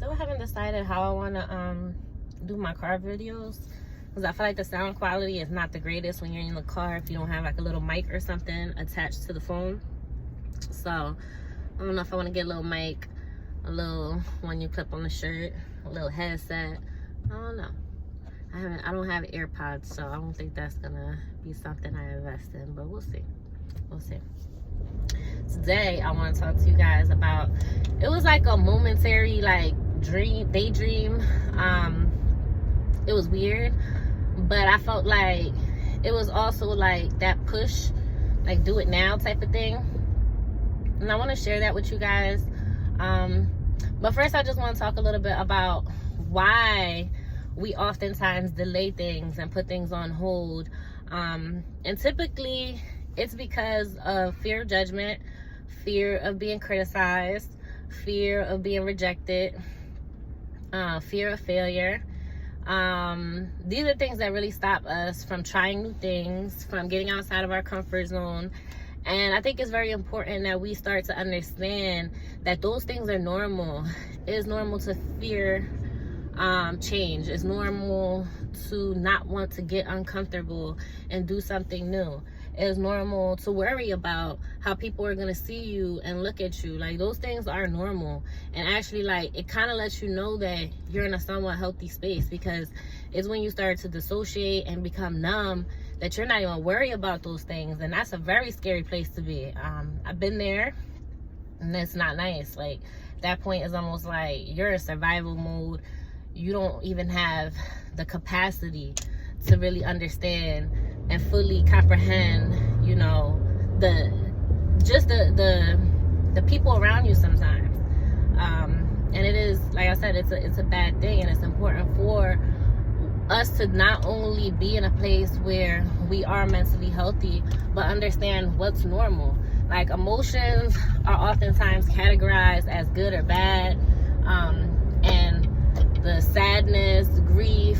still haven't decided how I want to do my car videos, because I feel like the sound quality is not the greatest when you're in the car if you don't have like a little mic or something attached to the phone. So I don't know if I want to get a little mic, a little one you clip on the shirt, a little headset. I don't know. I don't have AirPods, so I don't think that's gonna be something I invest in, but we'll see. Today I want to talk to you guys about, it was like a momentary like daydream. It was weird, but I felt like it was also like that push, like do it now type of thing, and I want to share that with you guys. But first I just want to talk a little bit about why we oftentimes delay things and put things on hold, and typically it's because of fear of judgment, fear of being criticized, fear of being rejected, fear of failure. These are things that really stop us from trying new things, from getting outside of our comfort zone. And I think it's very important that we start to understand that those things are normal. It is normal to fear change. It's normal to not want to get uncomfortable and do something new. It's normal to worry about how people are going to see you and look at you. Like, those things are normal. And actually, like, it kind of lets you know that you're in a somewhat healthy space, because it's when you start to dissociate and become numb that you're not even worried about those things. And that's a very scary place to be. I've been there, and it's not nice. Like, that point is almost like you're in survival mode. You don't even have the capacity to really understand and fully comprehend, you know, the people around you sometimes. And it is, like I said, it's a bad thing, and it's important for us to not only be in a place where we are mentally healthy, but understand what's normal. Like, emotions are oftentimes categorized as good or bad, and the sadness, grief,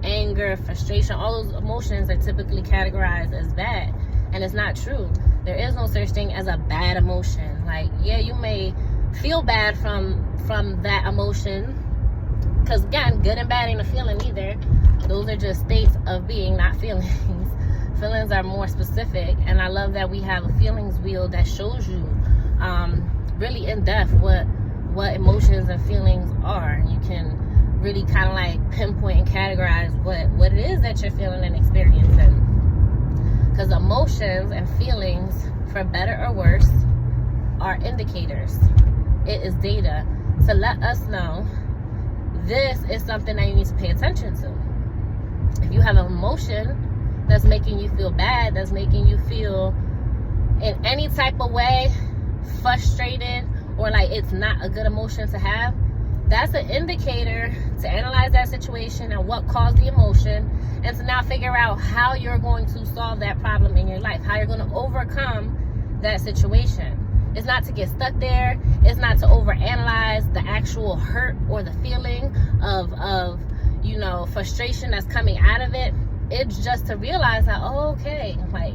anger, frustration, all those emotions are typically categorized as bad, and it's not true. There is no such thing as a bad emotion. Like, yeah, you may feel bad from that emotion, because again, good and bad ain't a feeling either. Those are just states of being, not feelings. Feelings are more specific, and I love that we have a feelings wheel that shows you really in depth what emotions and feelings are. You can really kind of like pinpoint and categorize what it is that you're feeling and experiencing. Because emotions and feelings, for better or worse, are indicators. It is data to let us know this is something that you need to pay attention to. If you have an emotion that's making you feel bad, that's making you feel in any type of way frustrated, or like it's not a good emotion to have, that's an indicator to analyze that situation and what caused the emotion, and to now figure out how you're going to solve that problem in your life, how you're going to overcome that situation. It's not to get stuck there. It's not to overanalyze the actual hurt or the feeling of you know, frustration that's coming out of it. It's just to realize that, oh, okay, like,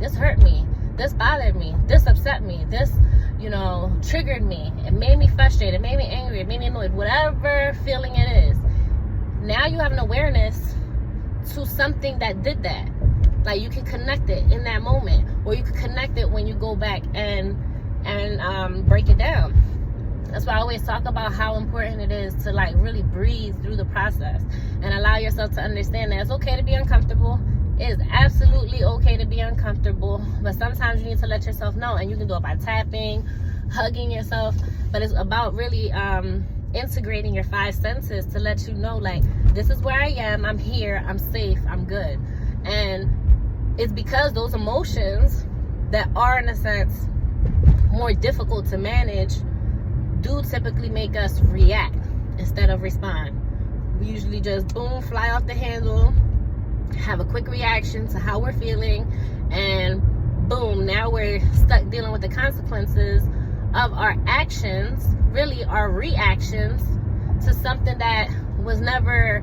this hurt me, this bothered me, this upset me, this, you know, triggered me, it made me frustrated, it made me angry, it made me annoyed, whatever feeling it is. Now you have an awareness to something that did that. Like, you can connect it in that moment, or you can connect it when you go back and break it down. That's why I always talk about how important it is to like really breathe through the process and allow yourself to understand that it's okay to be uncomfortable. It is absolutely okay to be uncomfortable, but sometimes you need to let yourself know, and you can do it by tapping, hugging yourself, but it's about really integrating your 5 senses to let you know, like, this is where I am, I'm here, I'm safe, I'm good. And it's because those emotions that are, in a sense, more difficult to manage do typically make us react instead of respond. We usually just boom, fly off the handle, have a quick reaction to how we're feeling, and boom, now we're stuck dealing with the consequences of our actions, really our reactions to something that was never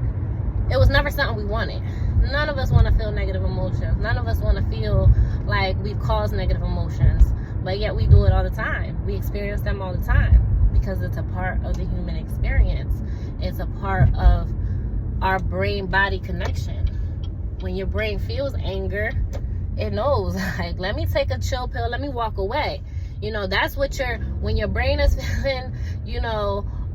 something we wanted. None of us want to feel negative emotions. None of us want to feel like we've caused negative emotions, but yet we do it all the time. We experience them all the time because it's a part of the human experience. It's a part of our brain-body connection. When your brain feels anger, it knows, like, let me take a chill pill, let me walk away. That's what when your brain is feeling,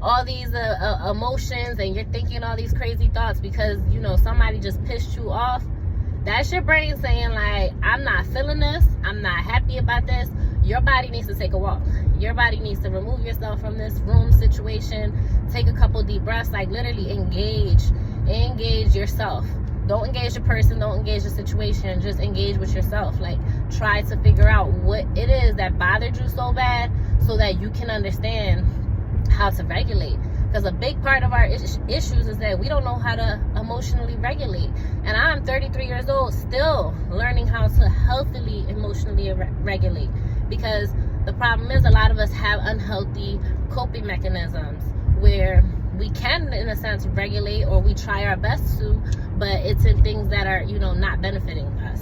all these emotions, and you're thinking all these crazy thoughts because, somebody just pissed you off. That's your brain saying, like, I'm not feeling this, I'm not happy about this. Your body needs to take a walk. Your body needs to remove yourself from this room situation. Take a couple deep breaths, like literally engage yourself. Don't engage the person, don't engage the situation, just engage with yourself. Like, try to figure out what it is that bothered you so bad so that you can understand how to regulate. Because a big part of our issues is that we don't know how to emotionally regulate. And I'm 33 years old, still learning how to healthily emotionally regulate. Because the problem is, a lot of us have unhealthy coping mechanisms where we can, in a sense, regulate, or we try our best to, but it's in things that are, not benefiting us.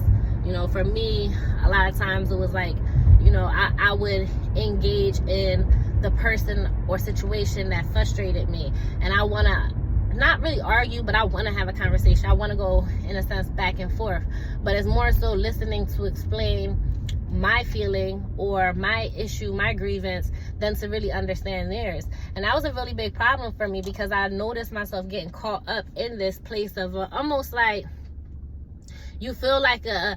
For me, a lot of times it was like, I would engage in the person or situation that frustrated me, and I want to not really argue, but I want to have a conversation. I want to go, in a sense, back and forth, but it's more so listening to explain my feeling or my issue, my grievance, than to really understand theirs. And that was a really big problem for me, because I noticed myself getting caught up in this place of almost like, you feel like I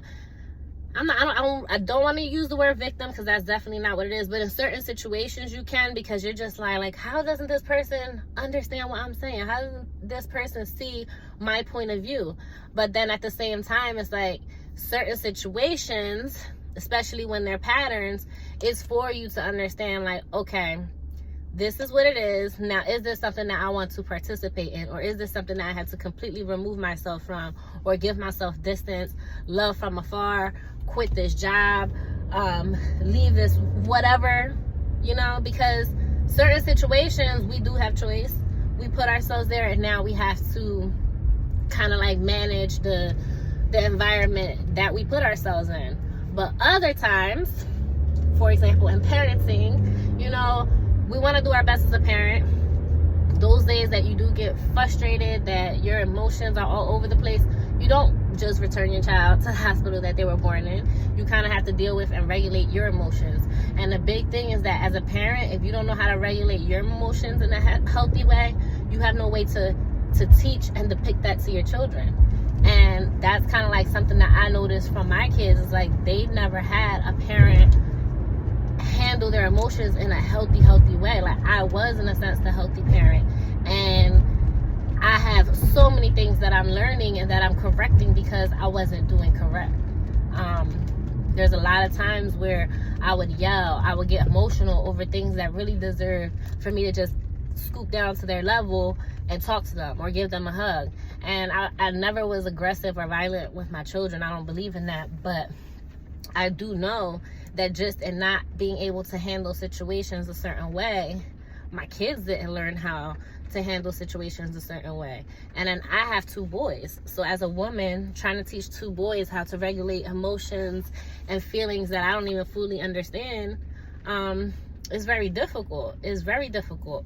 don't want to use the word victim, because that's definitely not what it is, but in certain situations you can, because you're just like, how doesn't this person understand what I'm saying? How doesn't this person see my point of view? But then at the same time, it's like, certain situations, especially when they're patterns, is for you to understand, like, okay, this is what it is. Now, is this something that I want to participate in? Or is this something that I have to completely remove myself from, or give myself distance, love from afar, quit this job, leave this, whatever, because certain situations, we do have choice. We put ourselves there, and now we have to kind of like manage the environment that we put ourselves in. But other times, for example, in parenting, we want to do our best as a parent. Those days that you do get frustrated, that your emotions are all over the place, you don't just return your child to the hospital that they were born in. You kind of have to deal with and regulate your emotions. And the big thing is that as a parent, if you don't know how to regulate your emotions in a healthy way, you have no way to teach and depict that to your children. And that's kind of like something that I noticed from my kids. It's like, they never had a parent handle their emotions in a healthy way. Like, I was, in a sense, the healthy parent, and I have so many things that I'm learning and that I'm correcting because I wasn't doing correct. There's a lot of times where I would yell, I would get emotional over things that really deserve for me to just scoop down to their level and talk to them or give them a hug. And I never was aggressive or violent with my children. I don't believe in that, but I do know that just in not being able to handle situations a certain way, my kids didn't learn how to handle situations a certain way. And then I have 2 boys. So as a woman, trying to teach 2 boys how to regulate emotions and feelings that I don't even fully understand, is very difficult. It's very difficult.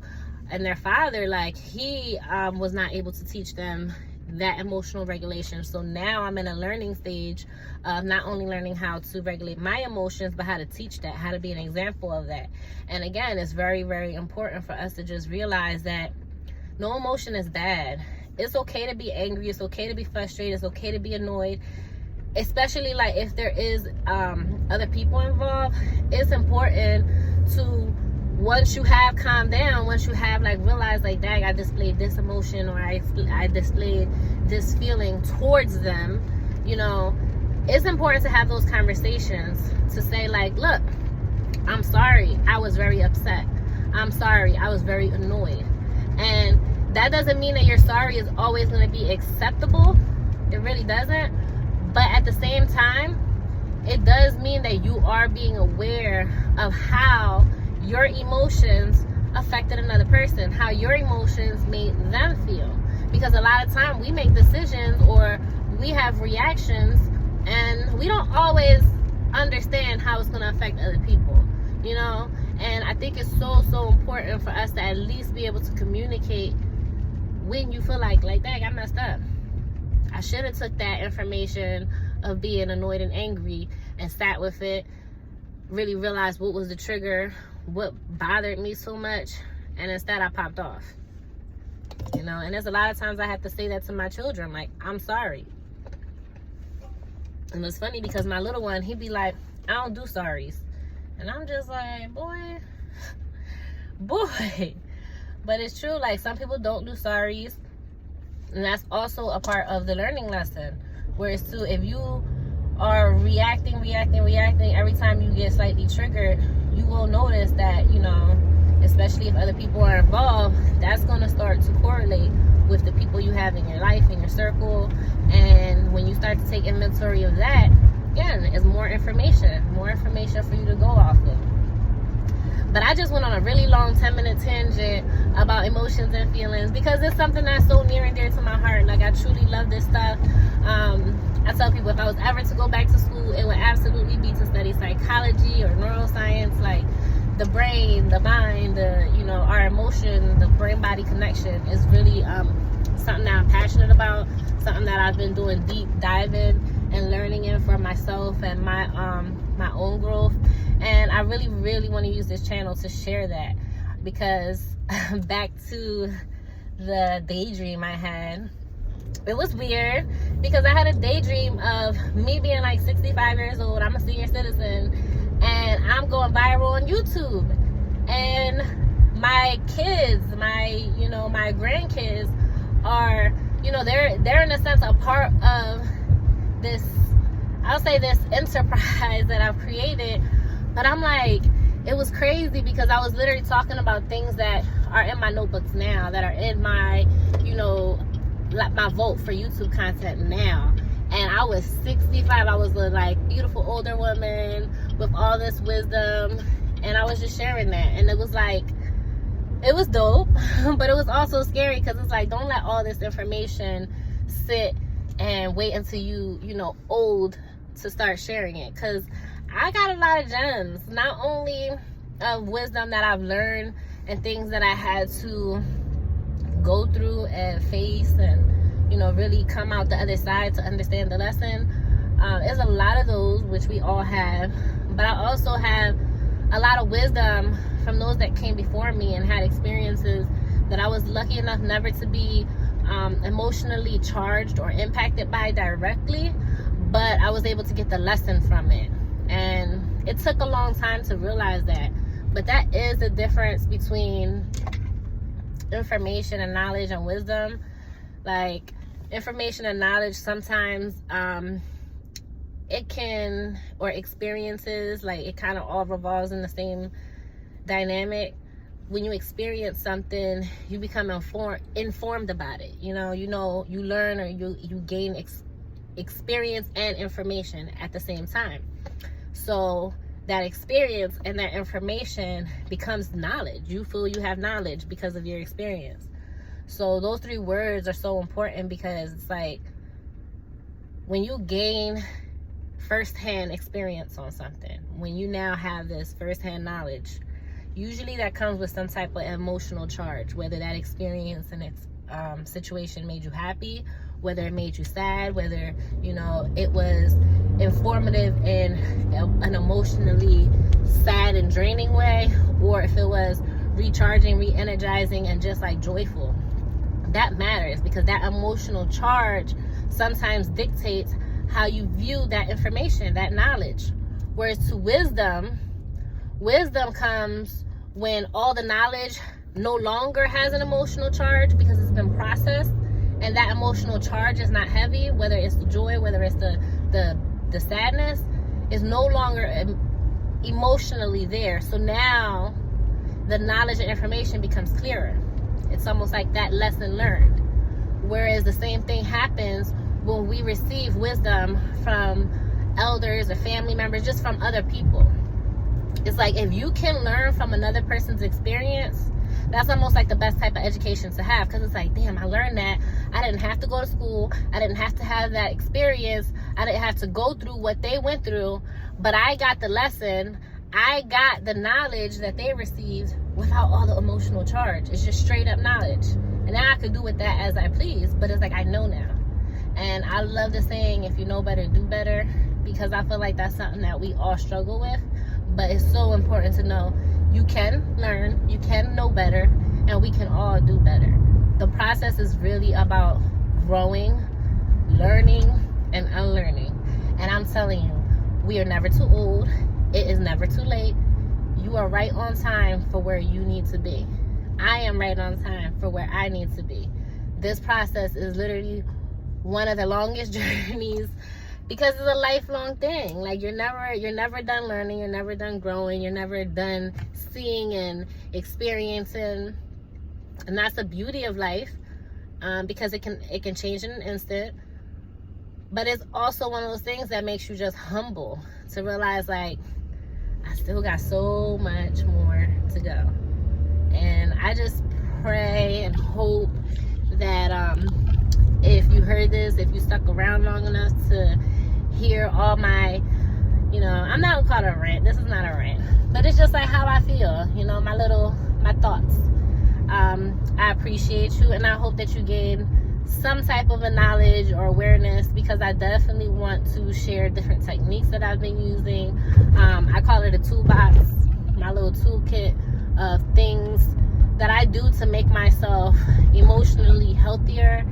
And their father, like, he was not able to teach them that emotional regulation. So now I'm in a learning stage of not only learning how to regulate my emotions, but how to teach that, how to be an example of that. And again, it's very, very important for us to just realize that no emotion is bad. It's okay to be angry. It's okay to be frustrated. It's okay to be annoyed. Especially like if there is other people involved. It's important to, once you have calmed down, once you have like realized like, dang, I displayed this emotion, or I displayed this feeling towards them, it's important to have those conversations to say like, look, I'm sorry, I was very upset. I'm sorry, I was very annoyed. And that doesn't mean that your sorry is always going to be acceptable. It really doesn't. But at the same time, it does mean that you are being aware of how your emotions affected another person, how your emotions made them feel. Because a lot of time we make decisions or we have reactions and we don't always understand how it's going to affect other people, And I think it's so important for us at least be able to communicate when you feel like dang, I messed up. I should have took that information of being annoyed and angry and sat with it, really realized what was the trigger, what bothered me so much, and instead I popped off. You know, and there's a lot of times I have to say that to my children, like, I'm sorry. And it's funny because my little one, he'd be like, I don't do sorries. And I'm just like, boy. But it's true, like, some people don't do sorries. And that's also a part of the learning lesson. Whereas too, if you are reacting every time you get slightly triggered, you will notice that, you know, especially if other people are involved, that's going to start to correlate with the people you have in your life, in your circle. And when you start to take inventory of that, again, it's more information for you to go off of. But I just went on a really long 10-minute tangent about emotions and feelings because it's something that's so near and dear to my heart. Like, I truly love this stuff. I tell people if I was ever to go back to school, it would absolutely be to study psychology or neuroscience, like the brain, the mind, you know, our emotion, the brain-body connection is really something that I'm passionate about, something that I've been doing deep diving and learning in for myself and my own growth. And I really, really want to use this channel to share that, because back to the daydream I had, it was weird because I had a daydream of me being like 65 years old. I'm a senior citizen and I'm going viral on YouTube, and my kids, my grandkids are, you know, they're in a sense a part of this, I'll say, this enterprise that I've created. But I'm like, it was crazy because I was literally talking about things that are in my notebooks now, that are in my, you know, like my vote for YouTube content now. And I was 65. I was a like beautiful older woman with all this wisdom, and I was just sharing that. And it was like, it was dope, but it was also scary because it's like, don't let all this information sit and wait until you know, old to start sharing it. Because I got a lot of gems, not only of wisdom that I've learned and things that I had to go through and face and, you know, really come out the other side to understand the lesson. There's a lot of those, which we all have, but I also have a lot of wisdom from those that came before me and had experiences that I was lucky enough never to be emotionally charged or impacted by directly, but I was able to get the lesson from it. And it took a long time to realize that, but that is the difference between information and knowledge and wisdom. Like, information and knowledge sometimes it can, or experiences, like, it kind of all revolves in the same dynamic. When you experience something, you become informed about it. You learn, or you gain experience and information at the same time. So that experience and that information becomes knowledge. You feel you have knowledge because of your experience. So those three words are so important, because it's like, when you gain firsthand experience on something, when you now have this firsthand knowledge, usually that comes with some type of emotional charge, whether that experience and situation made you happy, whether it made you sad, whether, you know, it was informative in an emotionally sad and draining way, or if it was recharging, re-energizing, and just like joyful. That matters, because that emotional charge sometimes dictates how you view that information, that knowledge. Whereas to wisdom comes when all the knowledge no longer has an emotional charge because it's been processed, and that emotional charge is not heavy, whether it's the joy, whether it's the sadness, is no longer emotionally there. So now the knowledge and information becomes clearer. It's almost like that lesson learned. Whereas the same thing happens when we receive wisdom from elders or family members, just from other people. It's like, if you can learn from another person's experience, that's almost like the best type of education to have, because it's like, damn, I learned that. I didn't have to go to school. I didn't have to have that experience. I didn't have to go through what they went through, but I got the lesson. I got the knowledge that they received without all the emotional charge. It's just straight up knowledge. And now I could do with that as I please, but it's like I know now. And I love the saying, if you know better, do better, because I feel like that's something that we all struggle with. But it's so important to know you can learn, you can know better, and we can all do better. The process is really about growing, learning, and unlearning. And I'm telling you, we are never too old. It is never too late. You are right on time for where you need to be. I am right on time for where I need to be. This process is literally one of the longest journeys because it's a lifelong thing. Like you're never done learning, you're never done growing, you're never done seeing and experiencing. And that's the beauty of life, because it can change in an instant. But it's also one of those things that makes you just humble to realize, like, I still got so much more to go. And I just pray and hope that if you heard this, if you stuck around long enough to hear all my, I'm not gonna call it a rant. This is not a rant, but it's just like how I feel, my thoughts. I appreciate you, and I hope that you gain some type of a knowledge or awareness, because I definitely want to share different techniques that I've been using. I call it a toolbox, my little toolkit of things that I do to make myself emotionally healthier,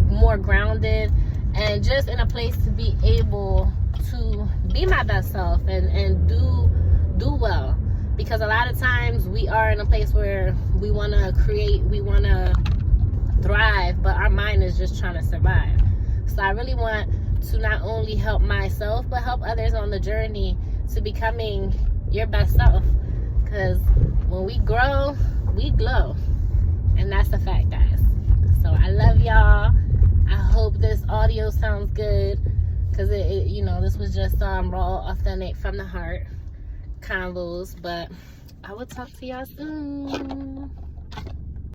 more grounded, and just in a place to be able to be my best self and do well. Because a lot of times we are in a place where we want to create, we want to thrive, but our mind is just trying to survive. So I really want to not only help myself, but help others on the journey to becoming your best self. Because when we grow, we glow. And that's a fact, guys. So I love y'all. I hope this audio sounds good, because this was just raw, authentic, from the heart convos. But I will talk to y'all soon.